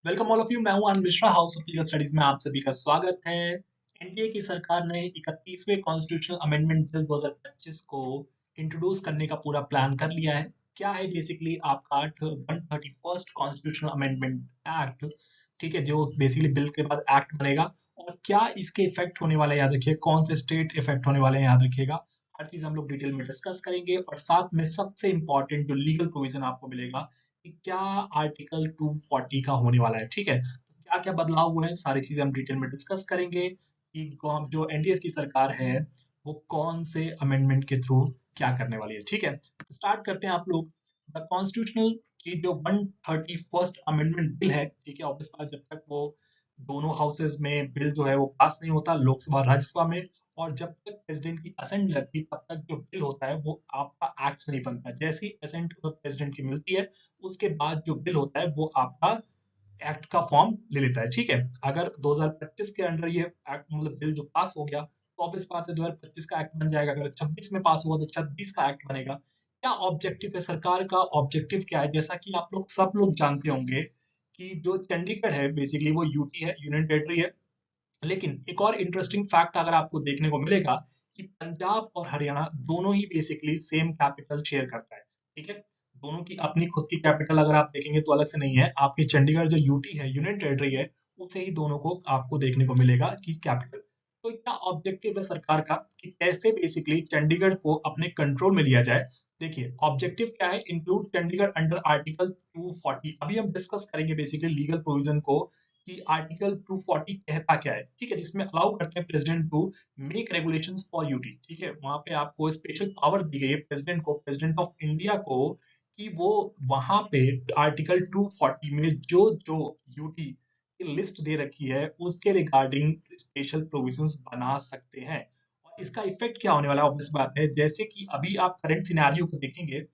Welcome all of you. मैं हूं Anand Mishra, house of legal studies में आप सभी का स्वागत है। एनडीए की सरकार ने 31वें कॉन्स्टिट्यूशनल अमेंडमेंट बिल 2025 को इंट्रोड्यूस करने का पूरा प्लान कर लिया है। क्या है बेसिकली आपका 131st कॉन्स्टिट्यूशनल अमेंडमेंट एक्ट, ठीक है, जो बेसिकली बिल के बाद एक्ट बनेगा। और क्या इसके इफेक्ट होने वाले हैं याद रखिए, कौन से स्टेट इफेक्ट होने वाले हैं याद रखिएगा। हर चीज हम लोग डिटेल में डिस्कस करेंगे और साथ में सबसे इंपॉर्टेंट जो लीगल प्रोविजन आपको मिलेगा कि क्या आर्टिकल 240 का होने वाला है। ठीक है, तो क्या क्या बदलाव हुए हैं सारी चीजें हम डिटेल में डिस्कस करेंगे कि जो एनडीए की सरकार है वो कौन से अमेंडमेंट के थ्रू क्या करने वाली है। ठीक है, तो स्टार्ट करते हैं आप लोग। द कॉन्स्टिट्यूशनल की जो 131st अमेंडमेंट बिल है, ठीक है, ऑब्वियस बात, जब तक वो दोनों हाउसेज में बिल जो है वो पास नहीं होता, लोकसभा और राज्यसभा में, और जब तक प्रेसिडेंट की असेंट लगती तब तक जो बिल होता है वो आपका एक्ट नहीं बनता। जैसी असेंट प्रेसिडेंट की मिलती है उसके बाद जो बिल होता है वो आपका एक्ट का फॉर्म ले लेता है। ठीक है, अगर 2025 के अंडर ये एक्ट मतलब बिल जो पास हो गया तो ऑब्वियस बात है 2025 का एक्ट बन जाएगा। अगर 26 में पास हुआ तो 26 का एक्ट बनेगा। क्या ऑब्जेक्टिव है सरकार का? ऑब्जेक्टिव क्या है, जैसा कि आप लोग सब लोग जानते होंगे कि जो चंडीगढ़ है बेसिकली वो यूटी है, यूनियन टेरिटरी है। लेकिन एक और इंटरेस्टिंग फैक्ट अगर आपको देखने को मिलेगा कि पंजाब और हरियाणा दोनों ही बेसिकली सेम कैपिटल शेयर करता है। ठीक है, दोनों की अपनी खुद की कैपिटल अगर आप देखेंगे तो अलग से नहीं है। आपकी चंडीगढ़ जो यूटी है, यूनियन टेरिटरी है, उसे ही दोनों को आपको देखने को मिलेगा कि कैपिटल। तो क्या ऑब्जेक्टिव है सरकार का कि कैसे बेसिकली चंडीगढ़ को अपने कंट्रोल में लिया जाए। देखिए ऑब्जेक्टिव क्या है, इंक्लूड चंडीगढ़ अंडर आर्टिकल 240। अभी हम डिस्कस करेंगे बेसिकली लीगल प्रोविजन को कि आर्टिकल 240 कहता क्या है। ठीक है, जिसमें अलाउ करते हैं president to make regulations for UT. ठीक है, वहां पे आपको स्पेशल पावर दी गई है प्रेसिडेंट को, प्रेसिडेंट ऑफ इंडिया को, कि वो वहां पे आर्टिकल 240 में जो जो यूटी की लिस्ट दे रखी है उसके रिगार्डिंग स्पेशल प्रोविजंस बना सकते हैं। और इसका इफेक्ट क्या होने वाला है, ऑब्वियस बात है, जैसे कि अभी आप करंट सिनेरियो को देखेंगे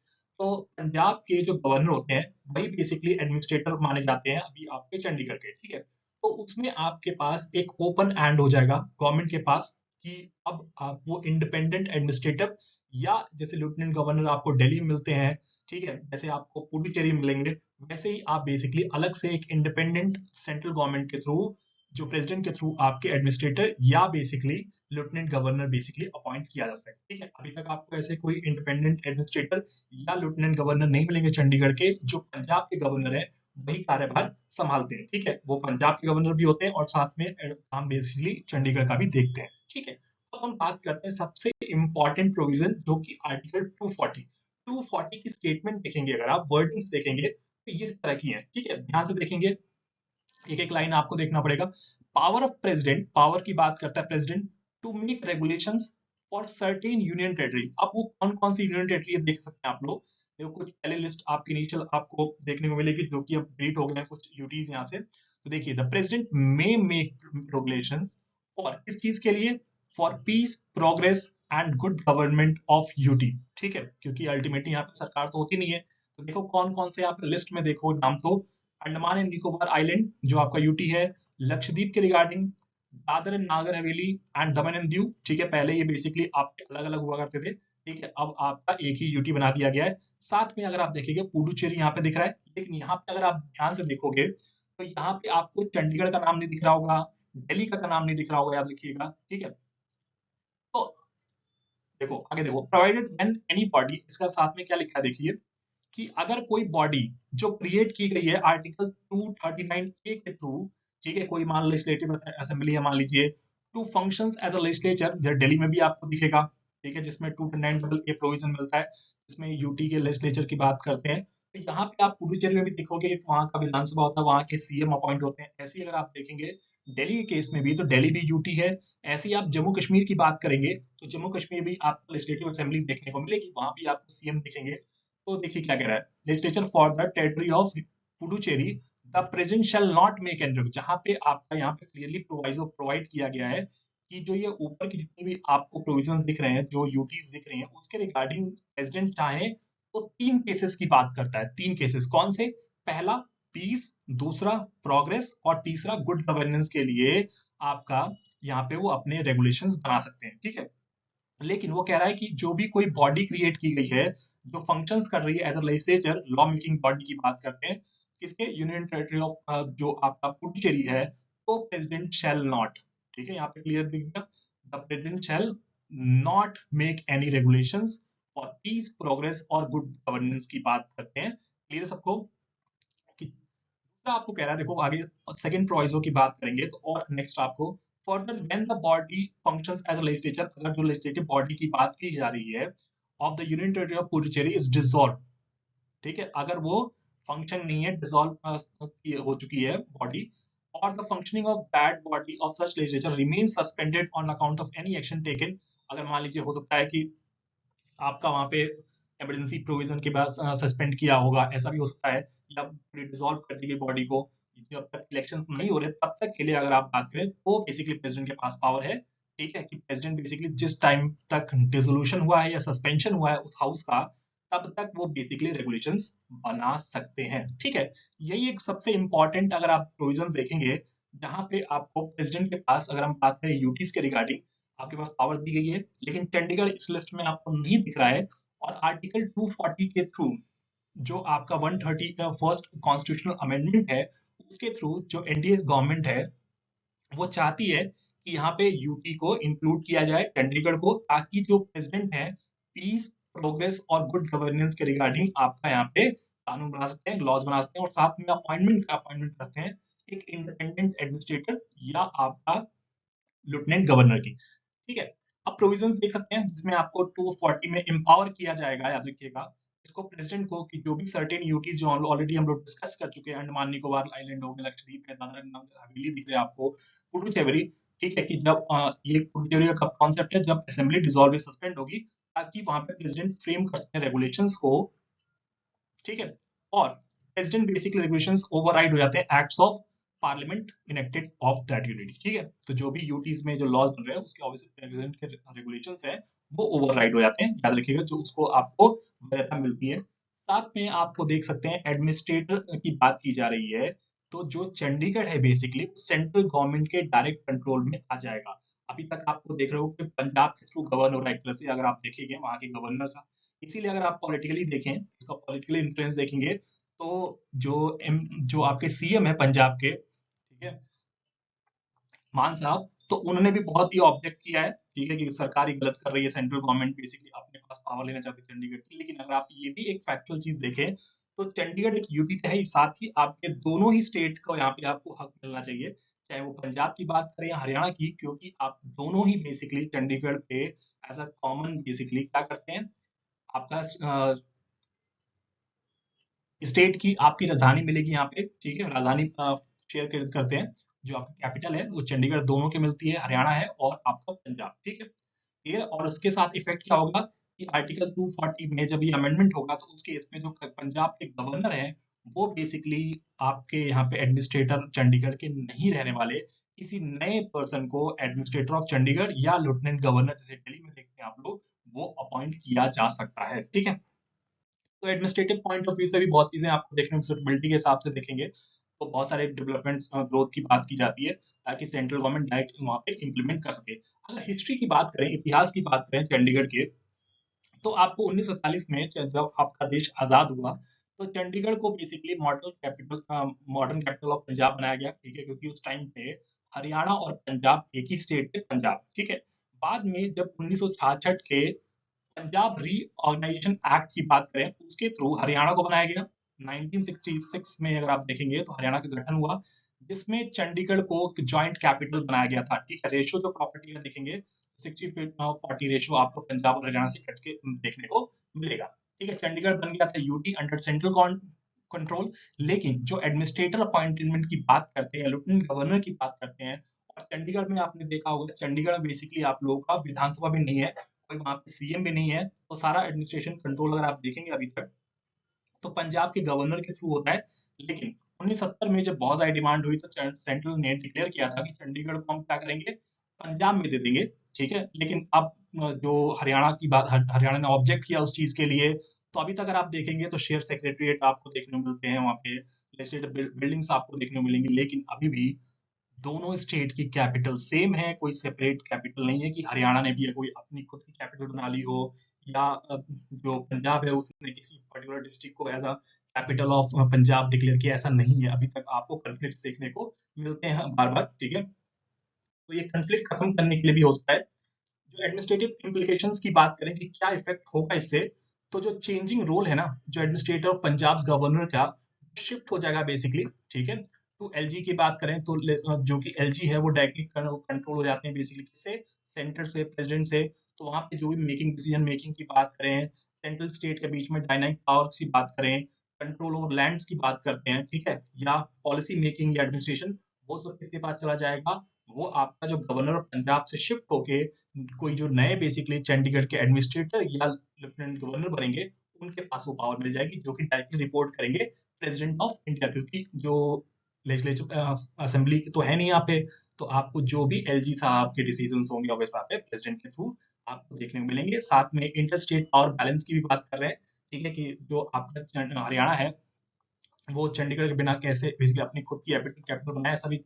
तो पंजाब के जो गवर्नर होते हैं वही बेसिकली एडमिनिस्ट्रेटर माने जाते हैं अभी आपके चंडीगढ़ के। ठीक है, तो उसमें आपके पास एक ओपन एंड हो जाएगा गवर्नमेंट के पास कि अब आप वो इंडिपेंडेंट एडमिनिस्ट्रेटिव, या जैसे लेफ्टिनेंट गवर्नर आपको दिल्ली में मिलते हैं, ठीक है, जैसे आपको पुडुचेरी में मिलेंगे, वैसे ही आप बेसिकली अलग से एक इंडिपेंडेंट सेंट्रल गवर्नमेंट के थ्रू, जो प्रेसिडेंट के थ्रू आपके एडमिनिस्ट्रेटर या basically lieutenant governor basically appoint किया जा सकता है। ठीक है, अभी तक आपको ऐसे कोई इंडिपेंडेंट एडमिनिस्ट्रेटर या लेफ्टिनेंट गवर्नर नहीं मिलेंगे चंडीगढ़ के। जो पंजाब के गवर्नर है वही कार्यभार संभालते हैं। ठीक है, वो पंजाब के गवर्नर भी होते हैं और साथ में हम बेसिकली चंडीगढ़ का भी देखते हैं। ठीक है, अब हम बात करते हैं सबसे इंपॉर्टेंट प्रोविजन जो कि आर्टिकल 240। 240 की स्टेटमेंट देखेंगे, अगर आप वर्डिंग्स देखेंगे तो ये इस तरह की है। ठीक है, ध्यान से देखेंगे, एक एक लाइन आपको देखना पड़ेगा। पावर ऑफ प्रेसिडेंट, पावर की बात करता है president to make regulations for certain union territories. अब वो कौन कौन सी यूनियन टेरिटरी है देख सकते हैं आप लोग। देखो कुछ पहले लिस्ट आपकी नीचे आपको देखने को मिलेगी जो कि अब डिलीट हो गए हैं कुछ यूटीज यहाँ से। तो देखिए, the president may make regulations for किस चीज के लिए, for piece, progress and good government of UT. ठीक है, क्योंकि अल्टीमेटली यहाँ पे सरकार तो होती नहीं है। तो देखो कौन कौन से आप लिस्ट में देखो नाम, तो अंडमान एंड निकोबार आइलैंड जो आपका यूटी है, लक्षद्वीप के regarding, Dadar and Nagar Haveli and Daman and Diu. ठीक है, पहले ये बेसिकली आपके अलग अलग हुआ करते थे। ठीक है, अब आपका एक ही यूटी बना दिया गया है। साथ में अगर आप देखेंगे पुडुचेरी यहाँ पे दिख रहा है, लेकिन यहाँ पे अगर आप ध्यान से देखोगे तो यहाँ पे आपको चंडीगढ़ का नाम नहीं दिख रहा होगा, दिल्ली का नाम नहीं दिख रहा होगा, याद रखिएगा। ठीक है, तो देखो आगे देखो, प्रोवाइडेड व्हेन एनी बॉडी, इसका साथ में क्या लिखा है देखिए, कि अगर कोई बॉडी जो क्रिएट की गई है आर्टिकल 239 ए के थ्रू, ठीक है, कोई मान लेजिस्लेटिव असेंबली है मान लीजिए, to functions as a legislature, जो दिल्ली में भी आपको दिखेगा। ठीक है, जिसमें 239 ए प्रोविजन मिलता है, जिसमें यूटी के लेजिस्लेचर की बात करते हैं। तो यहाँ पे आप पुडुचेरी में भी देखोगे कि वहाँ का विधानसभा होता है, वहाँ के सीएम अपॉइंट होते हैं। ऐसे ही अगर आप देखेंगे दिल्ली के केस में भी, तो दिल्ली भी यूटी है। ऐसे ही आप जम्मू कश्मीर की बात करेंगे तो जम्मू कश्मीर भी आपको लेजिस्लेटिव असेंबली देखने को मिलेगी, वहां भी आपको सीएम दिखेंगे। तो देखिए क्या कह रहा है, legislature for the territory of Puducherry, the present shall not make any, जहां पे आपका यहाँ पे क्लियरली प्रोवाइजो प्रोवाइड किया गया है कि जो ये ऊपर की जितनी भी आपको प्रोविजंस दिख रहे हैं, जो यूटीज दिख रही हैं, उसके रिगार्डिंग प्रेसिडेंट चाहे तो तीन केसेस की बात करता है। तीन केसेस कौन से? पहला पीस, दूसरा प्रोग्रेस और तीसरा गुड गवर्नेंस के लिए आपका यहाँ पे वो अपने रेगुलेशंस बना सकते हैं। ठीक है, लेकिन वो कह रहा है कि जो भी कोई बॉडी क्रिएट की गई है जो फंक्शंस कर रही है as a legislature, law making body की बात करते हैं, किसके यूनियन टेरिटरी ऑफ जो आपका पुडुचेरी है, तो प्रेसिडेंट शैल नॉट, ठीक है यहाँ पे क्लियर दिख गया, the president shall not make any regulations for piece progress और गुड गवर्नेंस की बात करते हैं। क्लियर सबको? कि दूसरा आपको कह रहा है, देखो आगे सेकंड प्रोविजो की बात करेंगे तो, और नेक्स्ट आपको further when the body functions as a legislature, अगर जो लेजिस्लेटिव बॉडी की बात की जा रही है of the union territory of Puducherry is dissolve, ठीक है, अगर वो फंक्शन नहीं है, डिसॉल्व हो चुकी है बॉडी, और the functioning of that body of such legislature remain suspended on account of any action taken, अगर मान लीजिए हो सकता है कि आपका वहां पे इमरजेंसी प्रोविजन के बाद सस्पेंड किया होगा, ऐसा भी हो सकता है, या डिसॉल्व कर दी गई बॉडी को, जब तक इलेक्शंस नहीं हो रहे तब तक के लिए अगर आप बात करें तो बेसिकली प्रेसिडेंट के पास पावर है, ठीक है, कि प्रेसिडेंट बेसिकली जिस टाइम तक डिसोल्यूशन हुआ है या सस्पेंशन हुआ है उस हाउस का, तब तक वो बेसिकली रेगुलेशंस बना सकते हैं, ठीक है। यही एक सबसे इंपॉर्टेंट अगर आप प्रोविजंस देखेंगे, जहां पे आपको प्रेसिडेंट के पास, अगर हम बात करें यूटीज के रिगार्डिंग, आपके पास पावर दी गई है, लेकिन चंडीगढ़ इस लिस्ट में आपको नहीं दिख रहा है, और आर्टिकल 240 के थ्रू, जो आपका 130 का फर्स्ट कॉन्स्टिट्यूशनल अमेंडमेंट है, उसके थ्रू जो एनडीए गवर्नमेंट है वो चाहती है कि यहाँ पे यूटी को इंक्लूड किया जाए, चंडीगढ़ को, ताकि जो प्रेसिडेंट है पीस प्रोग्रेस और गुड गवर्नेंस के रिगार्डिंग आपका यहाँ पे कानून बना सकते हैं, लॉज बना सकते हैं, और साथ में अपॉइंटमेंट करते हैं एक इंडिपेंडेंट एडमिनिस्ट्रेटर या आपका लेफ्टिनेंट गवर्नर की, ठीक है। अब प्रोविजन देख सकते हैं जिसमें आपको 240 में एम्पावर किया जाएगा, याद रखिएगा इसको, प्रेसिडेंट को, कि जो भी सर्टेन यूटीज जो ऑलरेडी हम लोग डिस्कस कर चुके हैं, अंडमान निकोबार आइलैंड हो गया, लक्षद्वीप है, दादरा नगर हवेली दिख रहे हैं आपको, पुडुचेरी, ठीक है, कि जब ये पुडुचेरी का कॉन्सेप्ट है, जब असेंबली डिसॉल्व या सस्पेंड होगी, ताकि वहां पे प्रेसिडेंट फ्रेम कर सके रेगुलेशंस को, ठीक है, और प्रेसिडेंट बेसिकली रेगुलेशंस ओवरराइड हो जाते हैं acts of parliament enacted of that unity, ठीक है, तो जो भी यूटीज में जो लॉज बन रहे हैं उसके ऑब्वियसली प्रेसिडेंट के रेगुलेशंस है वो ओवरराइड हो जाते हैं, याद रखिएगा, जो उसको आपको वैधता मिलती है। साथ में आपको देख सकते हैं एडमिनिस्ट्रेटर की बात की जा रही है, तो जो चंडीगढ़ है बेसिकली सेंट्रल गवर्नमेंट के डायरेक्ट कंट्रोल में आ जाएगा। अभी तक आपको देख रहे हो कि पंजाब के थ्रू गवर्न हो रहा है एक तरह से, अगर आप देखेंगे वहां के गवर्नर था, इसीलिए अगर आप पॉलिटिकली देखें, इसका पॉलिटिकल इन्फ्लुएंस देखेंगे, तो जो आपके सीएम है पंजाब के, ठीक है, मान साहब, तो उन्होंने भी बहुत ही ऑब्जेक्ट किया है, ठीक है, कि सरकार ही गलत कर रही है, सेंट्रल गवर्नमेंट बेसिकली अपने पास पावर लेना चाहती है चंडीगढ़ की। लेकिन अगर आप ये भी एक फैक्चुअल चीज देखें, तो चंडीगढ़ एक यूटी तो है ही, साथ ही आपके दोनों ही स्टेट को यहाँ पे आपको हक मिलना चाहिए, चाहे वो पंजाब की बात करें या हरियाणा की, क्योंकि आप दोनों ही बेसिकली चंडीगढ़ पे एज अ कॉमन बेसिकली क्या करते हैं, आपका स्टेट की आपकी राजधानी मिलेगी यहाँ पे, ठीक है, राजधानी शेयर करते हैं, जो आपका कैपिटल है वो चंडीगढ़ दोनों की मिलती है, हरियाणा है और आपका पंजाब, ठीक है, ये, और उसके साथ इफेक्ट क्या होगा कि आर्टिकल 240 में जब ये अमेंडमेंट होगा तो उसके इसमें जो पंजाब के गवर्नर हैं वो बेसिकली आपके यहाँ पे एडमिनिस्ट्रेटर चंडीगढ़ के नहीं रहने वाले, किसी नए पर्सन को एडमिनिस्ट्रेटर ऑफ चंडीगढ़ या लेफ्टिनेंट गवर्नर, जैसे दिल्ली में देखते हैं आप लोग, वो अपॉइंट किया जा सकता है, ठीक है। तो एडमिनिस्ट्रेटिव पॉइंट ऑफ व्यू से भी बहुत चीजें आपको देखने में, सुटेबिलिटी के हिसाब से देखेंगे तो बहुत सारे डेवलपमेंट ग्रोथ की बात की जाती है, ताकि सेंट्रल गवर्नमेंट डायरेक्ट वहां पे इम्प्लीमेंट कर सके। अगर हिस्ट्री की बात करें, इतिहास की बात करें चंडीगढ़ के, तो आपको 1947 में जब आपका देश आजाद हुआ, तो चंडीगढ़ को basically modern capital of Punjab बनाया गया, ठीक है, क्योंकि उस टाइम पे हरियाणा और पंजाब एक ही स्टेट थे, पंजाब, ठीक है। बाद में जब 1966 के पंजाब रीऑर्गेनाइजेशन एक्ट की बात करें, उसके थ्रू हरियाणा को बनाया गया। 1966 में अगर आप देखेंगे तो हरियाणा का गठन हुआ, जिसमें चंडीगढ़ को जॉइंट कैपिटल बनाया गया था, ठीक है। रेशियो जो प्रॉपर्टी का देखेंगे, 60-40 रेशियो आपको पंजाब और हरियाणा से कट के देखने को मिलेगा, ठीक है। चंडीगढ़ बन गया था यूटी अंडर सेंट्रल कंट्रोल, लेकिन जो एडमिनिस्ट्रेटर अपॉइंटमेंट की बात करते हैं, लेफ्टिनेंट गवर्नर की बात करते हैं, और चंडीगढ़ में आपने देखा होगा, चंडीगढ़ में बेसिकली आप लोगों का विधानसभा भी नहीं है, कोई वहां पे सीएम भी नहीं है, तो सारा एडमिनिस्ट्रेशन कंट्रोल अगर आप देखेंगे अभी तक, तो पंजाब के गवर्नर के थ्रू होता है। लेकिन 1970 में जब बहुत सारी डिमांड हुई तो सेंट्रल ने डिक्लेयर किया था कि चंडीगढ़ को हम क्या करेंगे, पंजाब में दे देंगे, ठीक है। लेकिन अब जो हरियाणा की बात, हरियाणा ने ऑब्जेक्ट किया उस चीज के लिए, तो अभी तक अगर आप देखेंगे तो शेयर सेक्रेटरीट आपको देखने को मिलते हैं वहाँ पे, लेजिस्लेटिव बिल्डिंग्स आपको देखने को मिलेंगी, लेकिन अभी भी दोनों स्टेट की कैपिटल सेम है, कोई सेपरेट कैपिटल नहीं है कि हरियाणा ने भी कोई अपनी खुद की कैपिटल बना ली हो, या जो पंजाब है उसने किसी पर्टिकुलर डिस्ट्रिक्ट को as a capital of Punjab declare किया, ऐसा नहीं है। अभी तक आपको कन्फ्लिक्ट देखने को मिलते हैं बार बार, ठीक है। तो ये कन्फ्लिक्ट खत्म करने के लिए भी हो सकता है। जो एडमिनिस्ट्रेटिव इम्प्लीकेशंस की बात करें कि क्या इफेक्ट होगा इससे, तो जो चेंजिंग रोल है ना, जो एडमिनिस्ट्रेटर ऑफ पंजाब गवर्नर का शिफ्ट हो जाएगा बेसिकली, ठीक है। तो एलजी की बात करें तो जो कि एलजी है वो डायरेक्टली कंट्रोल हो जाते हैं बेसिकली किससे, सेंटर से, प्रेसिडेंट से। तो वहां पे जो भी मेकिंग, डिसीजन मेकिंग की बात करें, सेंट्रल स्टेट के बीच में डायनामिक पावर्स की बात करें, कंट्रोल ओवर लैंड्स की बात करते हैं, ठीक है, या पॉलिसी मेकिंग या एडमिनिस्ट्रेशन, वो सब किसके पास चला जाएगा, वो आपका जो गवर्नर ऑफ पंजाब से शिफ्ट होके कोई जो नए बेसिकली चंडीगढ़ के एडमिनिस्ट्रेटर या लेफ्टिनेंट गवर्नर बनेंगे, उनके पास वो पावर मिल जाएगी, जो कि डायरेक्टली रिपोर्ट करेंगे प्रेसिडेंट ऑफ इंडिया, क्योंकि जो लेजिस्लेटिव असेंबली तो है नहीं यहाँ पे। तो आपको जो भी एलजी साहब के डिसीजन होंगे ऑब्वियस बात है प्रेसिडेंट के थ्रू आपको देखने को मिलेंगे। साथ में इंटर स्टेट पावर बैलेंस की भी बात कर रहे हैं, ठीक है, कि जो आपका हरियाणा है वो चंडीगढ़ के बिना कैसे बेसिकली अपनी खुद की कैपिटल बनाए, सभी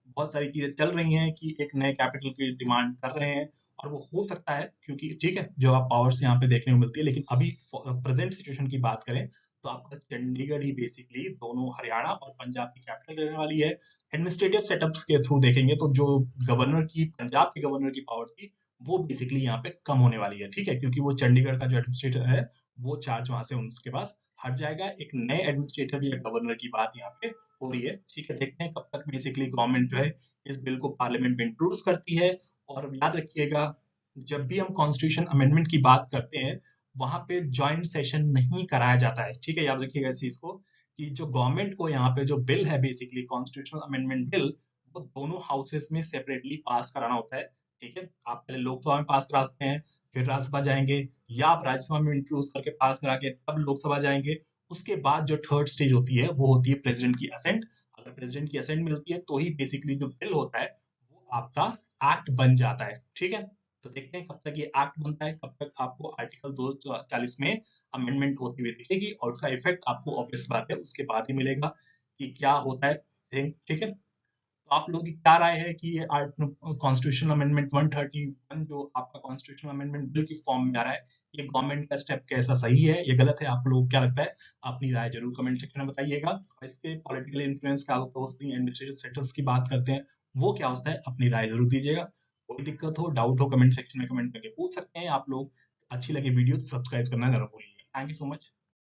बहुत सारी चीजें चल रही हैं कि एक नए कैपिटल की डिमांड कर रहे हैं। और वो हो सकता है क्योंकि ठीक है जो आप पावर्स यहाँ पे देखने को मिलती है, लेकिन अभी प्रेजेंट सिचुएशन की बात करें तो आपका चंडीगढ़ ही बेसिकली दोनों हरियाणा और पंजाब की कैपिटल रहने वाली है। एडमिनिस्ट्रेटिव सेटअप्स के थ्रू देखेंगे तो जो गवर्नर की, पंजाब के गवर्नर की पावर थी, वो बेसिकली यहाँ पे कम होने वाली है, ठीक है, क्योंकि वो चंडीगढ़ का जो एडमिनिस्ट्रेटर है वो चार्ज वहां से उनके पास हट जाएगा। एक नए एडमिनिस्ट्रेटर या गवर्नर की बात यहाँ पे हो रही है, ठीक है। देखते हैं कब तक बेसिकली गवर्नमेंट जो है इस बिल को पार्लियामेंट में इंट्रोड्यूस करती है। और याद रखिएगा, जब भी हम कॉन्स्टिट्यूशन अमेंडमेंट की बात करते हैं वहां पे ज्वाइंट सेशन नहीं कराया जाता है, ठीक है, याद रखिएगा इस चीज को, कि जो गवर्नमेंट को यहाँ पे जो बिल है बेसिकली कॉन्स्टिट्यूशनल अमेंडमेंट बिल, वो दोनों हाउसेस में सेपरेटली पास कराना होता है, ठीक है। आप पहले लोकसभा में पास करा सकते हैं, फिर राज्यसभा जाएंगे, या आप राज्यसभा में इंट्रोड्यूस करके पास करा के तब लोकसभा जाएंगे। उसके बाद जो थर्ड स्टेज होती है वो होती है प्रेसिडेंट की असेंट। अगर प्रेसिडेंट की असेंट मिलती है तो ही बेसिकली जो बिल होता है वो आपका एक्ट बन जाता है, ठीक है। तो देखते हैं कब तक ये एक्ट बनता है, कब तक आपको आर्टिकल 240 में अमेंडमेंट होती हुई दिखेगी, और उसका इफेक्ट आपको ऑब्वियस बात है उसके बाद ही मिलेगा कि क्या होता है, ठीक है। तो आप लोगों की क्या राय है कि ये कॉन्स्टिट्यूशनल अमेंडमेंट 131 जो आपका कॉन्स्टिट्यूशनल अमेंडमेंट बिल की फॉर्म में आ रहा है, ये गवर्नमेंट का स्टेप कैसा सही है या गलत है, आप लोगों को क्या लगता है? अपनी राय जरूर कमेंट सेक्शन में बताइएगा। और इसके पॉलिटिकल इन्फ्लुएंस क्या होता है, एडमिनिस्ट्रेटिव सेक्टर्स की बात करते हैं, वो क्या होता है, अपनी राय जरूर दीजिएगा। कोई दिक्कत हो, डाउट हो, कमेंट सेक्शन में कमेंट करके पूछ सकते हैं आप लोग। अच्छी लगी वीडियो तो सब्सक्राइब करना जरूर भूलिए। Thank you so much.